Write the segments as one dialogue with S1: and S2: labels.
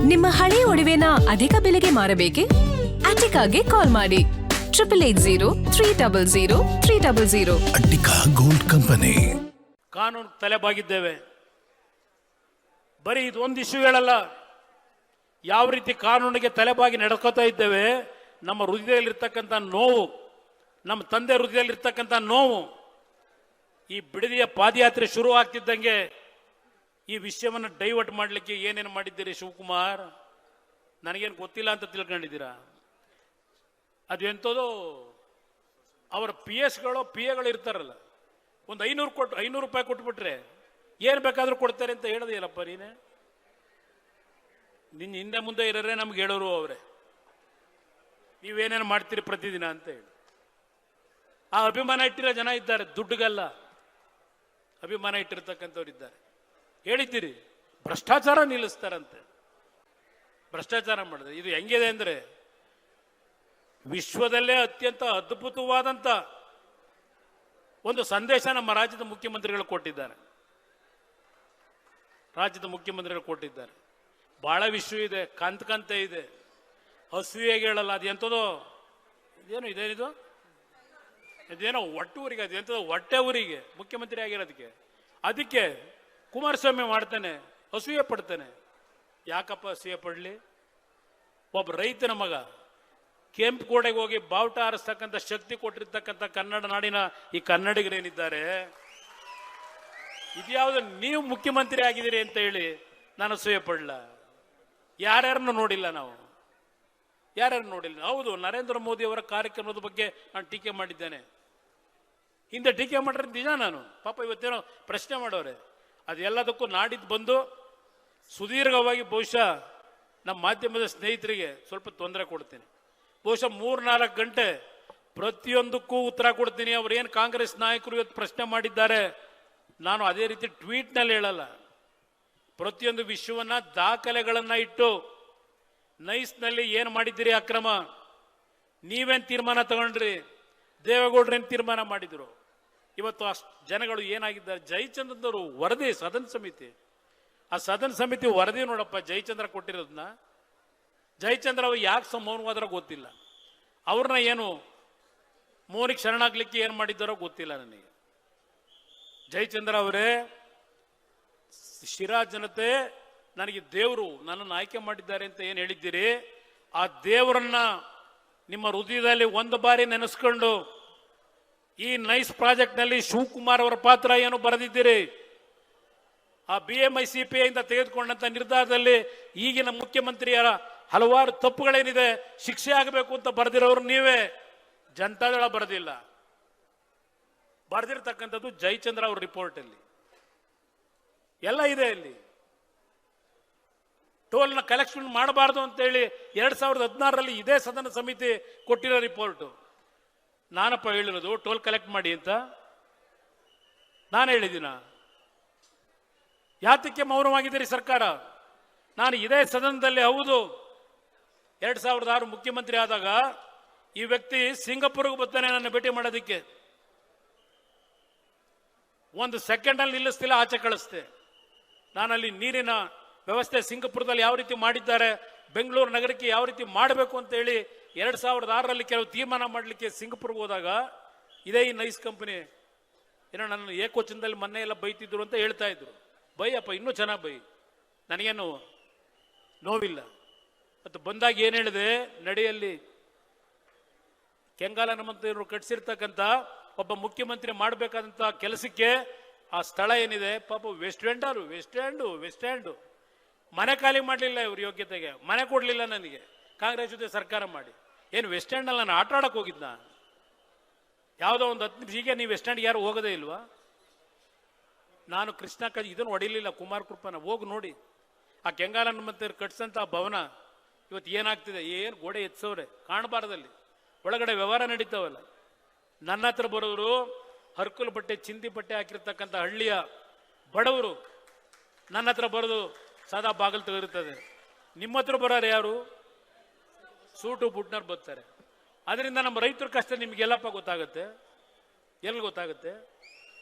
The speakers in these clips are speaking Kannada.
S1: ನಿಮ್ಮ ಹಳೆಯ ಒಡವೆನ ಅಧಿಕ ಬೆಲೆಗೆ ಮಾರಬೇಕೆ? ಅಟಿಕಾಗೆ ಕಾಲ್ ಮಾಡಿ 8803000300.
S2: Attica gold company.
S3: ಕಾನೂನು ತಲೆಬಾಗಿದ್ದೇವೆ. ಬರೀ ಇದೊಂದು ಇಶ್ಯೂ ಹೇಳಲ್ಲ, ಯಾವ ರೀತಿ ಕಾನೂನಿಗೆ ತಲೆಬಾಗಿ ನಡ್ಕೋತಾ ಇದ್ದೇವೆ. ನಮ್ಮ ಹೃದಯದಲ್ಲಿರ್ತಕ್ಕಂಥ ನೋವು, ನಮ್ಮ ತಂದೆ ಹೃದಯದಲ್ಲಿರ್ತಕ್ಕಂಥ ನೋವು. ಈ ಬಿಡದಿಯ ಪಾದಯಾತ್ರೆ ಶುರು ಆಗ್ತಿದ್ದಂಗೆ ಈ ವಿಷಯವನ್ನು ಡೈವರ್ಟ್ ಮಾಡಲಿಕ್ಕೆ ಏನೇನು ಮಾಡಿದ್ದೀರಿ ಶಿವಕುಮಾರ್? ನನಗೇನು ಗೊತ್ತಿಲ್ಲ ಅಂತ ತಿಳ್ಕೊಂಡಿದ್ದೀರಾ? ಅದು ಎಂಥದೋ ಅವರ PSಗಳು PAಗಳು ಇರ್ತಾರಲ್ಲ, ಒಂದು 500 ರೂಪಾಯಿ ಕೊಟ್ಬಿಟ್ರೆ ಏನು ಬೇಕಾದರೂ ಕೊಡ್ತಾರೆ ಅಂತ ಹೇಳೋದೇನಪ್ಪ ನೀನೆ? ನಿನ್ನ ಹಿಂದೆ ಮುಂದೆ ಇರೋರೇ ನಮ್ಗೆ ಹೇಳೋರು ಅವರೇ, ನೀವೇನೇನು ಮಾಡ್ತೀರಿ ಪ್ರತಿದಿನ ಅಂತ ಹೇಳಿ. ಆ ಅಭಿಮಾನ ಇಟ್ಟಿರೋ ಜನ ಇದ್ದಾರೆ, ದುಡ್ಡುಗಲ್ಲ ಅಭಿಮಾನ ಇಟ್ಟಿರ್ತಕ್ಕಂಥವ್ರು ಇದ್ದಾರೆ. ಹೇಳಿದ್ದೀರಿ ಭ್ರಷ್ಟಾಚಾರ ನಿಲ್ಲಿಸ್ತಾರಂತೆ, ಭ್ರಷ್ಟಾಚಾರ ಮಾಡಿದ್ರೆ. ಇದು ಹೆಂಗಿದೆ ಅಂದರೆ ವಿಶ್ವದಲ್ಲೇ ಅತ್ಯಂತ ಅದ್ಭುತವಾದಂಥ ಒಂದು ಸಂದೇಶ ನಮ್ಮ ರಾಜ್ಯದ ಮುಖ್ಯಮಂತ್ರಿಗಳು ಕೊಟ್ಟಿದ್ದಾರೆ. ಬಹಳ ವಿಷಯ ಇದೆ, ಕಂತೆ ಇದೆ, ಹಸುವಿಗೆ ಹೇಳಲ್ಲ. ಅದು ಎಂಥದೋ ಇದೇನೋ ಹೊಟ್ಟೆ ಊರಿಗೆ, ಅದು ಎಂಥದೋ ಹೊಟ್ಟೆ ಊರಿಗೆ ಮುಖ್ಯಮಂತ್ರಿ ಆಗಿರೋದಕ್ಕೆ. ಅದಕ್ಕೆ ಕುಮಾರಸ್ವಾಮಿ ಮಾಡ್ತಾನೆ, ಅಸೂಯೆ ಪಡ್ತಾನೆ. ಯಾಕಪ್ಪ ಅಸೂಯೆ ಪಡಲಿ? ಒಬ್ಬ ರೈತನ ಮಗ ಕೆಂಪುಕೋಟೆಗೆ ಹೋಗಿ ಬಾವುಟ ಹಾರಿಸ್ತಕ್ಕಂಥ ಶಕ್ತಿ ಕೊಟ್ಟಿರ್ತಕ್ಕಂಥ ಕನ್ನಡ ನಾಡಿನ ಈ ಕನ್ನಡಿಗರೇನಿದ್ದಾರೆ, ಇದ್ಯಾವುದು ನೀವು ಮುಖ್ಯಮಂತ್ರಿ ಆಗಿದ್ದೀರಿ ಅಂತ ಹೇಳಿ ನಾನು ಅಸೂಯೆ ಪಡಲ್ಲ. ಯಾರ್ಯಾರನ್ನು ನೋಡಿಲ್ಲ ನಾವು, ಯಾರ್ಯಾರು ನೋಡಿಲ್ಲ. ಹೌದು, ನರೇಂದ್ರ ಮೋದಿ ಅವರ ಕಾರ್ಯಕ್ರಮದ ಬಗ್ಗೆ ನಾನು ಟೀಕೆ ಮಾಡಿದ್ದೇನೆ. ಹಿಂದೆ ಟೀಕೆ ಮಾಡಿದ್ರೆ ನಿಜ. ನಾನು ಪಾಪ ಇವತ್ತೇನೋ ಪ್ರಶ್ನೆ ಮಾಡೋರೆ. ಅದೆಲ್ಲದಕ್ಕೂ ನಾಡಿದ್ದು ಬಂದು ಸುದೀರ್ಘವಾಗಿ ಬಹುಶಃ ನಮ್ಮ ಮಾಧ್ಯಮದ ಸ್ನೇಹಿತರಿಗೆ ಸ್ವಲ್ಪ ತೊಂದರೆ ಕೊಡ್ತೀನಿ. ಬಹುಶಃ 3-4 ಗಂಟೆ ಪ್ರತಿಯೊಂದಕ್ಕೂ ಉತ್ತರ ಕೊಡ್ತೀನಿ. ಅವ್ರೇನು ಕಾಂಗ್ರೆಸ್ ನಾಯಕರು ಇವತ್ತು ಪ್ರಶ್ನೆ ಮಾಡಿದ್ದಾರೆ, ನಾನು ಅದೇ ರೀತಿ ಟ್ವೀಟ್ನಲ್ಲಿ ಹೇಳಲ್ಲ. ಪ್ರತಿಯೊಂದು ವಿಷಯವನ್ನ ದಾಖಲೆಗಳನ್ನ ಇಟ್ಟು ನೈಸ್ನಲ್ಲಿ ಏನು ಮಾಡಿದ್ದೀರಿ ಅಕ್ರಮ, ನೀವೇನು ತೀರ್ಮಾನ ತಗೊಂಡ್ರಿ, ದೇವೇಗೌಡರೇನು ತೀರ್ಮಾನ ಮಾಡಿದ್ರು. ಇವತ್ತು ಜನಗಳು ಏನಾಗಿದ್ದಾರೆ, ಜಯಚಂದ್ರದವರು ವರದಿ ಸದನ ಸಮಿತಿ, ಆ ಸದನ ಸಮಿತಿ ವರದಿ ನೋಡಪ್ಪ, ಜಯಚಂದ್ರ ಕೊಟ್ಟಿರೋದನ್ನ. ಜಯಚಂದ್ರ ಅವ್ರು ಯಾಕೆ ಮೌನವಾದ್ರೂ ಗೊತ್ತಿಲ್ಲ. ಅವ್ರನ್ನ ಏನು ಮೌನಿಗೆ ಶರಣಾಗ್ಲಿಕ್ಕೆ ಏನು ಮಾಡಿದ್ದಾರೋ ಗೊತ್ತಿಲ್ಲ ನನಗೆ. ಜಯಚಂದ್ರ ಅವರೇ, ಶಿರಾ ಜನತೆ ನನಗೆ ದೇವರು ನನ್ನನ್ನು ಆಯ್ಕೆ ಮಾಡಿದ್ದಾರೆ ಅಂತ ಏನು ಹೇಳಿದ್ದೀರಿ, ಆ ದೇವರನ್ನ ನಿಮ್ಮ ಹೃದಯದಲ್ಲಿ ಒಂದು ಬಾರಿ ನೆನೆಸ್ಕೊಂಡು ಈ ನೈಸ್ ಪ್ರಾಜೆಕ್ಟ್ನಲ್ಲಿ ಶಿವಕುಮಾರ್ ಅವರ ಪಾತ್ರ ಏನು ಬರೆದಿದ್ದೀರಿ, ಆ BMI-CPI ಇಂದ ತೆಗೆದುಕೊಂಡಂತ ನಿರ್ಧಾರದಲ್ಲಿ ಈಗಿನ ಮುಖ್ಯಮಂತ್ರಿಯರ ಹಲವಾರು ತಪ್ಪುಗಳೇನಿದೆ ಶಿಕ್ಷೆ ಆಗಬೇಕು ಅಂತ ಬರೆದಿರೋರು ನೀವೇ, ಜನತಾದಳ ಬರೆದಿಲ್ಲ. ಬರೆದಿರ್ತಕ್ಕಂಥದ್ದು ಜಯಚಂದ್ರ ಅವ್ರ ರಿಪೋರ್ಟ್ ಅಲ್ಲಿ ಎಲ್ಲ ಇದೆ. ಅಲ್ಲಿ ಟೋಲ್ನ ಕಲೆಕ್ಷನ್ ಮಾಡಬಾರ್ದು ಅಂತೇಳಿ 2016ರಲ್ಲಿ ಇದೇ ಸದನ ಸಮಿತಿ ಕೊಟ್ಟಿರೋ ರಿಪೋರ್ಟು. ನಾನಪ್ಪ ಹೇಳಿರೋದು ಟೋಲ್ ಕಲೆಕ್ಟ್ ಮಾಡಿ ಅಂತ? ನಾನು ಹೇಳಿದ್ದೀನ? ಯಾತಕ್ಕೆ ಮೌನವಾಗಿದ್ದೀರಿ ಸರ್ಕಾರ? ನಾನು ಇದೇ ಸದನದಲ್ಲಿ, ಹೌದು 2006 ಮುಖ್ಯಮಂತ್ರಿ ಆದಾಗ ಈ ವ್ಯಕ್ತಿ ಸಿಂಗಾಪುರ್ಗೆ ಬರ್ತಾನೆ ನನ್ನ ಭೇಟಿ ಮಾಡೋದಕ್ಕೆ. 1 ಸೆಕೆಂಡಲ್ಲಿ ನಿಲ್ಲಿಸ್ತಿಲ್ಲ, ಆಚೆ ಕಳಿಸ್ತೆ. ನಾನಲ್ಲಿ ನೀರಿನ ವ್ಯವಸ್ಥೆ ಸಿಂಗಾಪುರದಲ್ಲಿ ಯಾವ ರೀತಿ ಮಾಡಿದ್ದಾರೆ, ಬೆಂಗಳೂರು ನಗರಕ್ಕೆ ಯಾವ ರೀತಿ ಮಾಡಬೇಕು ಅಂತ ಹೇಳಿ 2006ರಲ್ಲಿ ಕೆಲವು ತೀರ್ಮಾನ ಮಾಡಲಿಕ್ಕೆ ಸಿಂಗಾಪುರ್ಗೆ ಹೋದಾಗ ಇದೇ ಈ ನೈಸ್ ಕಂಪನಿ ಏನೋ ನನ್ನ ಏಕೋಚನದಲ್ಲಿ ಮೊನ್ನೆ ಎಲ್ಲ ಬೈತಿದ್ರು ಅಂತ ಹೇಳ್ತಾ ಇದ್ರು. ಬೈಯಪ್ಪ, ಇನ್ನೂ ಚೆನ್ನಾಗಿ ಬೈ, ನನಗೇನು ನೋವಿಲ್ಲ. ಮತ್ತು ಬಂದಾಗ ಏನು ಹೇಳಿದೆ, ನಡೆಯಲ್ಲಿ ಕೆಂಗಾಲ ಹನುಮಂತರು ಕಟ್ಟಿಸಿರ್ತಕ್ಕಂಥ ಒಬ್ಬ ಮುಖ್ಯಮಂತ್ರಿ ಮಾಡಬೇಕಾದಂಥ ಕೆಲಸಕ್ಕೆ ಆ ಸ್ಥಳ ಏನಿದೆ, ಪಾಪ ವೆಸ್ಟ್ ಸ್ಟ್ಯಾಂಡು ಮನೆ ಖಾಲಿ ಮಾಡಲಿಲ್ಲ. ಇವ್ರ ಯೋಗ್ಯತೆಗೆ ಮನೆ ಕೊಡಲಿಲ್ಲ ನನಗೆ, ಕಾಂಗ್ರೆಸ್ ಜೊತೆ ಸರ್ಕಾರ ಮಾಡಿ. ಏನು ವೆಸ್ಟ್ ಸ್ಟ್ಯಾಂಡಲ್ಲಿ ನಾನು ಆಟ ಆಡಕ್ಕೆ ಹೋಗಿದ್ನ? ಯಾವುದೋ ಒಂದು 10 ನಿಮಿಷ. ಈಗ ನೀವು ವೆಸ್ಟ್ ಸ್ಟ್ಯಾಂಡ್ಗೆ ಯಾರು ಹೋಗೋದೇ ಇಲ್ವಾ? ನಾನು ಕೃಷ್ಣ ಇದನ್ನು ಹೊಡಿಲಿಲ್ಲ, ಕುಮಾರ್ ಕೃಪನ ಹೋಗಿ ನೋಡಿ. ಆ ಕೆಂಗಾಲ ಹನುಮಂತರು ಕಟ್ಸಂತ ಭವನ ಇವತ್ತು ಏನಾಗ್ತಿದೆ, ಏನು ಗೋಡೆ ಎತ್ಸವ್ರೆ ಕಾಣಬಾರ್ದಲ್ಲಿ, ಒಳಗಡೆ ವ್ಯವಹಾರ ನಡೀತಾವಲ್ಲ. ನನ್ನ ಹತ್ರ ಬರೋರು ಹರ್ಕುಲ್ ಬಟ್ಟೆ, ಚಿಂದಿ ಬಟ್ಟೆ ಹಾಕಿರ್ತಕ್ಕಂಥ ಹಳ್ಳಿಯ ಬಡವರು ನನ್ನ ಹತ್ರ ಬರೋದು ಸಾದಾ ಬಾಗಿಲು ತೆಗೆದಿರ್ತದೆ. ನಿಮ್ಮ ಹತ್ರ ಬರೋರು ಯಾರು? ಸೂಟು ಬುಟ್ನರ್ ಬರ್ತಾರೆ. ಅದರಿಂದ ನಮ್ಮ ರೈತರ ಕಷ್ಟ ನಿಮ್ಗೆಲ್ಲಪ್ಪ ಗೊತ್ತಾಗುತ್ತೆ, ಎಲ್ಲಿ ಗೊತ್ತಾಗುತ್ತೆ?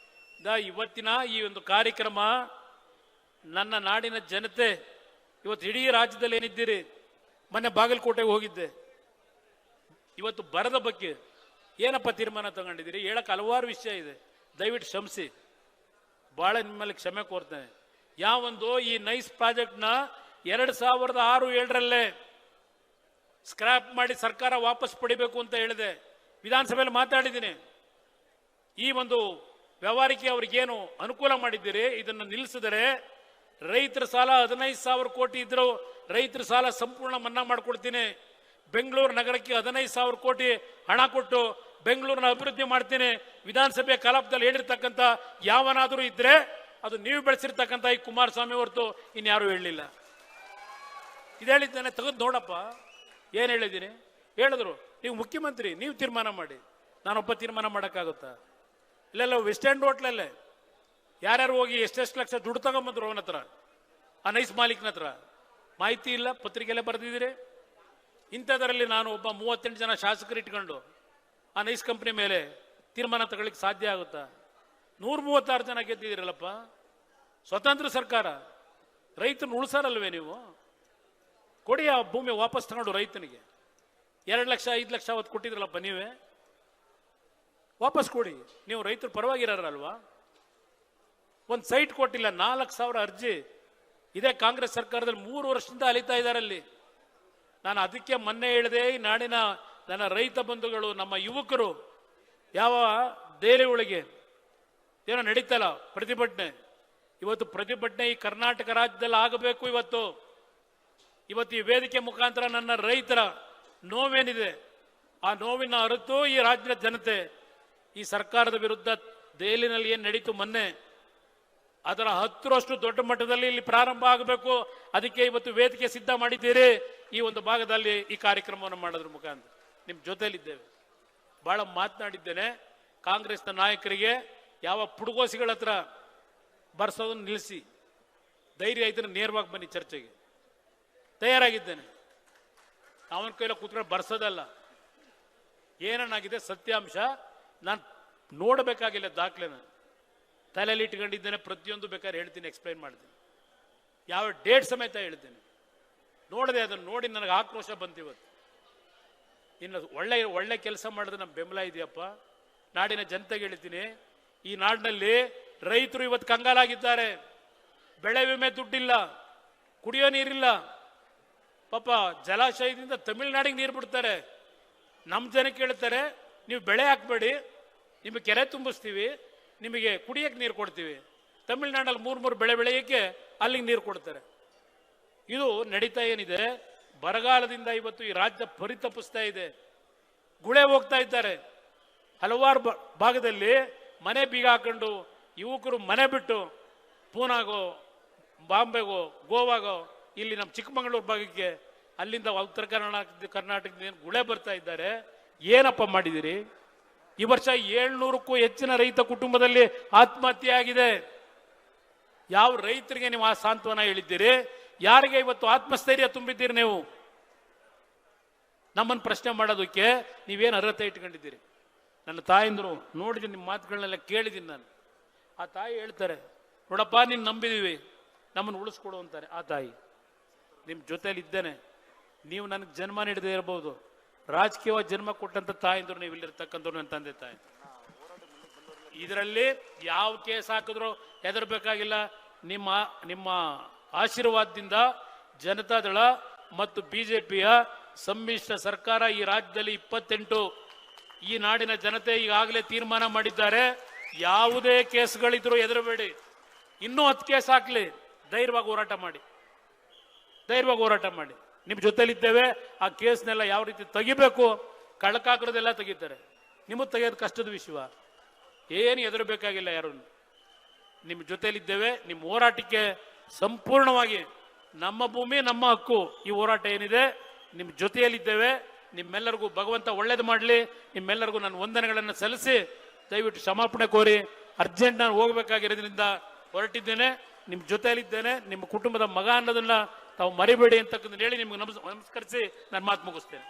S3: ಇವತ್ತಿನ ಈ ಒಂದು ಕಾರ್ಯಕ್ರಮ ನನ್ನ ನಾಡಿನ ಜನತೆ ಇವತ್ತು ಇಡೀ ರಾಜ್ಯದಲ್ಲಿ ಏನಿದ್ದೀರಿ, ಮೊನ್ನೆ ಬಾಗಲಕೋಟೆಗೆ ಹೋಗಿದ್ದೆ. ಇವತ್ತು ಬರದ ಬಗ್ಗೆ ಏನಪ್ಪ ತೀರ್ಮಾನ ತಗೊಂಡಿದ್ದೀರಿ ಹೇಳಕ್ಕೆ ಹಲವಾರು ವಿಷಯ ಇದೆ. ದಯವಿಟ್ಟು ಕ್ಷಮಿಸಿ, ಭಾಳ ನಿಮ್ಮಲ್ಲಿ ಕ್ಷಮೆ ಕೋರ್ತೇನೆ. ಯಾವೊಂದು ಈ ನೈಸ್ ಪ್ರಾಜೆಕ್ಟ್ನ 2006-7 ಸ್ಕ್ರಾಪ್ ಮಾಡಿ ಸರ್ಕಾರ ವಾಪಸ್ ಪಡಿಬೇಕು ಅಂತ ಹೇಳಿದೆ. ವಿಧಾನಸಭೆಯಲ್ಲಿ ಮಾತಾಡಿದ್ದೀನಿ. ಈ ಒಂದು ವ್ಯವಹಾರಕ್ಕೆ ಅವ್ರಿಗೇನು ಅನುಕೂಲ ಮಾಡಿದ್ದೀರಿ, ಇದನ್ನು ನಿಲ್ಲಿಸಿದರೆ ರೈತರ ಸಾಲ 15,000 ಕೋಟಿ ಇದ್ರು ರೈತರ ಸಾಲ ಸಂಪೂರ್ಣ ಮನ್ನಾ ಮಾಡಿಕೊಡ್ತೀನಿ. ಬೆಂಗಳೂರು ನಗರಕ್ಕೆ 15,000 ಕೋಟಿ ಹಣ ಕೊಟ್ಟು ಬೆಂಗಳೂರನ್ನ ಅಭಿವೃದ್ಧಿ ಮಾಡ್ತೀನಿ. ವಿಧಾನಸಭೆ ಕಲಾಪದಲ್ಲಿ ಹೇಳಿರ್ತಕ್ಕಂಥ ಯಾವನಾದರೂ ಇದ್ರೆ ಅದು ನೀವು ಬೆಳೆಸಿರ್ತಕ್ಕಂಥ ಈ ಕುಮಾರಸ್ವಾಮಿ ಹೊರತು ಇನ್ಯಾರು ಹೇಳಲಿಲ್ಲ. ಇದು ಹೇಳಿದ್ದೇನೆ, ತೆಗೆದು ನೋಡಪ್ಪ ಏನು ಹೇಳಿದ್ದೀನಿ. ಹೇಳಿದ್ರು ನೀವು ಮುಖ್ಯಮಂತ್ರಿ, ನೀವು ತೀರ್ಮಾನ ಮಾಡಿ. ನಾನೊಬ್ಬ ತೀರ್ಮಾನ ಮಾಡೋಕ್ಕಾಗುತ್ತಾ? ಇಲ್ಲೆಲ್ಲ ವೆಸ್ಟ್ ಎಂಡ್ ಹೋಟ್ಲಲ್ಲೇ ಯಾರ್ಯಾರು ಹೋಗಿ ಎಷ್ಟೆಷ್ಟು ಲಕ್ಷ ದುಡ್ಡು ತಗೊಂಬಂದ್ರು ಅವನ ಹತ್ರ, ಆ ನೈಸ್ ಮಾಲೀಕನ ಹತ್ರ. ಮಾಹಿತಿ ಇಲ್ಲ, ಪತ್ರಿಕೆಯಲ್ಲೇ ಬರೆದಿದ್ದೀರಿ. ಇಂಥದರಲ್ಲಿ ನಾನು ಒಬ್ಬ 38 ಜನ ಶಾಸಕರು ಇಟ್ಕೊಂಡು ಆ ನೈಸ್ ಕಂಪ್ನಿ ಮೇಲೆ ತೀರ್ಮಾನ ತಗೊಳ್ಳಿಕ್ಕೆ ಸಾಧ್ಯ ಆಗುತ್ತಾ? 136 ಜನ ಗೆದ್ದಿದ್ದೀರಲ್ಲಪ್ಪ. ಸ್ವತಂತ್ರ ಸರ್ಕಾರ, ರೈತನ ಉಳಿಸಾರಲ್ವೇ ನೀವು? ಕೊಡಿ ಆ ಭೂಮಿ ವಾಪಸ್ ತಗೊಂಡು ರೈತನಿಗೆ. 2 ಲಕ್ಷ 5 ಲಕ್ಷ ಅವತ್ತು ಕೊಟ್ಟಿದ್ರಲ್ಲಪ್ಪ ನೀವೇ, ವಾಪಸ್ ಕೊಡಿ. ನೀವು ರೈತರು ಪರವಾಗಿರಲ್ವಾ? ಒಂದು ಸೈಟ್ ಕೊಟ್ಟಿಲ್ಲ, 4,000 ಅರ್ಜಿ ಇದೇ ಕಾಂಗ್ರೆಸ್ ಸರ್ಕಾರದಲ್ಲಿ 3 ವರ್ಷದಿಂದ ಅಲಿತಾ ಇದ್ದಾರೆ ಅಲ್ಲಿ. ನಾನು ಅದಕ್ಕೆ ಮೊನ್ನೆ ಹೇಳಿದೆ, ಈ ನಾಡಿನ ನನ್ನ ರೈತ ಬಂಧುಗಳು, ನಮ್ಮ ಯುವಕರು ಯಾವ ದೆಹಲಿ ಒಳಗೆ ಏನೋ ನಡೀತಲ್ಲ ಪ್ರತಿಭಟನೆ, ಇವತ್ತು ಪ್ರತಿಭಟನೆ ಈ ಕರ್ನಾಟಕ ರಾಜ್ಯದಲ್ಲಿ ಆಗಬೇಕು. ಇವತ್ತು ಈ ವೇದಿಕೆ ಮುಖಾಂತರ ನನ್ನ ರೈತರ ನೋವೇನಿದೆ ಆ ನೋವಿನ ಅರಿತು ಈ ರಾಜ್ಯದ ಜನತೆ ಈ ಸರ್ಕಾರದ ವಿರುದ್ಧ ದೆಹಲಿನಲ್ಲಿ ಏನು ನಡೀತು ಮೊನ್ನೆ, ಅದರ 10ರಷ್ಟು ದೊಡ್ಡ ಮಟ್ಟದಲ್ಲಿ ಇಲ್ಲಿ ಪ್ರಾರಂಭ ಆಗಬೇಕು. ಅದಕ್ಕೆ ಇವತ್ತು ವೇದಿಕೆ ಸಿದ್ಧ ಮಾಡಿದ್ದೀರಿ. ಈ ಒಂದು ಭಾಗದಲ್ಲಿ ಈ ಕಾರ್ಯಕ್ರಮವನ್ನು ಮಾಡೋದ್ರ ಮುಖಾಂತರ ನಿಮ್ಮ ಜೊತೆಯಲ್ಲಿದ್ದೇವೆ. ಬಹಳ ಮಾತನಾಡಿದ್ದೇನೆ. ಕಾಂಗ್ರೆಸ್ನ ನಾಯಕರಿಗೆ ಯಾವ ಪುಡುಗೋಸಿಗಳ ಹತ್ರ ಬರ್ಸೋದನ್ನು ನಿಲ್ಲಿಸಿ, ಧೈರ್ಯ ಇದ್ರೆ ನೇರವಾಗಿ ಬನ್ನಿ ಚರ್ಚೆಗೆ. ತಯಾರಾಗಿದ್ದೇನೆ. ಅವನ ಕೈಲ ಕೂತ್ಕೊಂಡು ಬರ್ಸೋದಲ್ಲ. ಏನನ್ನಾಗಿದೆ ಸತ್ಯಾಂಶ ನಾನು ನೋಡಬೇಕಾಗಿಲ್ಲ, ದಾಖಲೆನ ತಲೆಯಲ್ಲಿ ಇಟ್ಕೊಂಡಿದ್ದೇನೆ. ಪ್ರತಿಯೊಂದು ಬೇಕಾದ್ರೆ ಹೇಳ್ತೀನಿ, ಎಕ್ಸ್ಪ್ಲೈನ್ ಮಾಡ್ತೀನಿ, ಯಾವ ಡೇಟ್ ಸಮೇತ ಹೇಳ್ತೀನಿ. ನೋಡಿದೆ, ಅದನ್ನು ನೋಡಿ ನನಗೆ ಆಕ್ರೋಶ ಬಂತು. ಇವತ್ತು ಇನ್ನು ಒಳ್ಳೆ ಕೆಲಸ ಮಾಡಿದ್ರೆ ನಮ್ಮ ಬೆಂಬಲ ಇದೆಯಪ್ಪ. ನಾಡಿನ ಜನತೆಗೆ ಹೇಳ್ತೀನಿ, ಈ ನಾಡಿನಲ್ಲಿ ರೈತರು ಇವತ್ತು ಕಂಗಾಲಾಗಿದ್ದಾರೆ. ಬೆಳೆ ವಿಮೆ ದುಡ್ಡಿಲ್ಲ, ಕುಡಿಯೋ ನೀರಿಲ್ಲ. ಪಾಪ ಜಲಾಶಯದಿಂದ ತಮಿಳುನಾಡಿಗೆ ನೀರು ಬಿಡ್ತಾರೆ. ನಮ್ಮ ಜನಕ್ಕೆ ಹೇಳ್ತಾರೆ, ನೀವು ಬೆಳೆ ಹಾಕ್ಬೇಡಿ, ನಿಮಗೆ ಕೆರೆ ತುಂಬಿಸ್ತೀವಿ, ನಿಮಗೆ ಕುಡಿಯಕ್ಕೆ ನೀರು ಕೊಡ್ತೀವಿ. ತಮಿಳುನಾಡಲ್ಲಿ 3 ಬೆಳೆ ಬೆಳೆಯಕ್ಕೆ ಅಲ್ಲಿಗೆ ನೀರು ಕೊಡ್ತಾರೆ. ಇದು ನಡೀತಾ ಏನಿದೆ, ಬರಗಾಲದಿಂದ ಇವತ್ತು ಈ ರಾಜ್ಯ ಪರಿತಪಿಸ್ತಾ ಇದೆ. ಗುಳೆ ಹೋಗ್ತಾ ಇದ್ದಾರೆ. ಹಲವಾರು ಭಾಗದಲ್ಲಿ ಮನೆ ಬೀಗ ಹಾಕೊಂಡು ಯುವಕರು ಮನೆ ಬಿಟ್ಟು ಪೂನಾಗೋ, ಬಾಂಬೆಗೋ, ಗೋವಾಗೋ, ಇಲ್ಲಿ ನಮ್ಮ ಚಿಕ್ಕಮಗಳೂರು ಭಾಗಕ್ಕೆ, ಅಲ್ಲಿಂದ ಉತ್ತರ ಕರ್ನಾಟಕದಿಂದ ಗುಳೆ ಬರ್ತಾ ಇದ್ದಾರೆ. ಏನಪ್ಪ ಮಾಡಿದಿರಿ? ಈ ವರ್ಷ 700ಕ್ಕೂ ಹೆಚ್ಚಿನ ರೈತ ಕುಟುಂಬದಲ್ಲಿ ಆತ್ಮಹತ್ಯೆ ಆಗಿದೆ. ಯಾವ ರೈತರಿಗೆ ನೀವು ಆ ಸಾಂತ್ವನ ಹೇಳಿದ್ದೀರಿ? ಯಾರಿಗೆ ಇವತ್ತು ಆತ್ಮಸ್ಥೈರ್ಯ ತುಂಬಿದ್ದೀರಿ? ನೀವು ನಮ್ಮನ್ನು ಪ್ರಶ್ನೆ ಮಾಡೋದಕ್ಕೆ ನೀವೇನು ಅರ್ಹತೆ ಇಟ್ಕೊಂಡಿದ್ದೀರಿ? ನನ್ನ ತಾಯಿಂದರು ನೋಡಿದ್ದೀನಿ, ನಿಮ್ಮ ಮಾತುಗಳನ್ನೆಲ್ಲ ಕೇಳಿದ್ದೀನಿ ನಾನು. ಆ ತಾಯಿ ಹೇಳ್ತಾರೆ, ನೋಡಪ್ಪ ನೀನು ನಂಬಿದೀವಿ, ನಮ್ಮನ್ನು ಉಳಿಸ್ಕೊಡು ಅಂತಾರೆ. ಆ ತಾಯಿ ನಿಮ್ಮ ಜೊತೆಯಲ್ಲಿ ಇದ್ದೇನೆ. ನೀವು ನನಗೆ ಜನ್ಮ ನೀಡದೇ ಇರಬಹುದು, ರಾಜಕೀಯವಾಗಿ ಜನ್ಮ ಕೊಟ್ಟಂತ ತಾಯಿಂದರು ನೀವು ಇಲ್ಲಿರ್ತಕ್ಕಂಥವ್ರು, ನನ್ನ ತಂದೆ ತಾಯಿ. ಇದರಲ್ಲಿ ಯಾವ ಕೇಸ್ ಹಾಕಿದ್ರು ಹೆದರ್ಬೇಕಾಗಿಲ್ಲ. ನಿಮ್ಮ ಆಶೀರ್ವಾದದಿಂದ ಜನತಾದಳ ಮತ್ತು ಬಿಜೆಪಿಯ ಸಮ್ಮಿಶ್ರ ಸರ್ಕಾರ ಈ ರಾಜ್ಯದಲ್ಲಿ 28 ಈ ನಾಡಿನ ಜನತೆ ಈಗಾಗಲೇ ತೀರ್ಮಾನ ಮಾಡಿದ್ದಾರೆ. ಯಾವುದೇ ಕೇಸ್ಗಳಿದ್ರು ಹೆದರಬೇಡಿ, ಇನ್ನೂ 10 ಕೇಸ್ ಹಾಕ್ಲಿ, ಧೈರ್ಯವಾಗಿ ಹೋರಾಟ ಮಾಡಿ, ನಿಮ್ಮ ಜೊತೆಲಿದ್ದೇವೆ. ಆ ಕೇಸ್ನೆಲ್ಲ ಯಾವ ರೀತಿ ತೆಗಿಬೇಕು, ಕಳಕಾಕರದೆಲ್ಲ ತೆಗಿತಾರೆ. ನಿಮಗೆ ತೆಗೆಯೋದು ಕಷ್ಟದ ವಿಷಯ, ಏನು ಹೆದರಬೇಕಾಗಿಲ್ಲ. ಯಾರು ನಿಮ್ಮ ಜೊತೆಲಿದ್ದೇವೆ. ನಿಮ್ಮ ಹೋರಾಟಕ್ಕೆ ಸಂಪೂರ್ಣವಾಗಿ ನಮ್ಮ ಭೂಮಿ ನಮ್ಮ ಹಕ್ಕು, ಈ ಹೋರಾಟ ಏನಿದೆ ನಿಮ್ಮ ಜೊತೆಯಲ್ಲಿದ್ದೇವೆ. ನಿಮ್ಮೆಲ್ಲರಿಗೂ ಭಗವಂತ ಒಳ್ಳೇದು ಮಾಡಲಿ. ನಿಮ್ಮೆಲ್ಲರಿಗೂ ನಾನು ವಂದನೆಗಳನ್ನು ಸಲ್ಲಿಸಿ ದಯವಿಟ್ಟು ಕ್ಷಮಾಪಣೆ ಕೋರಿ ಅರ್ಜೆಂಟ್ ನಾನು ಹೋಗಬೇಕಾಗಿರೋದ್ರಿಂದ ಹೊರಟಿದ್ದೇನೆ. ನಿಮ್ಮ ಜೊತೆಯಲ್ಲಿದ್ದೇನೆ. ನಿಮ್ಮ ಕುಟುಂಬದ ಮಗ ಅನ್ನೋದನ್ನ ತಾವು ಮರಿಬೇಡಿ ಅಂತಕ್ಕಂಥ ಹೇಳಿ ನಿಮ್ಗೆ ನಮಸ್ಕರಿಸಿ ನಾನು ಮಾತು ಮುಗಿಸ್ತೇನೆ.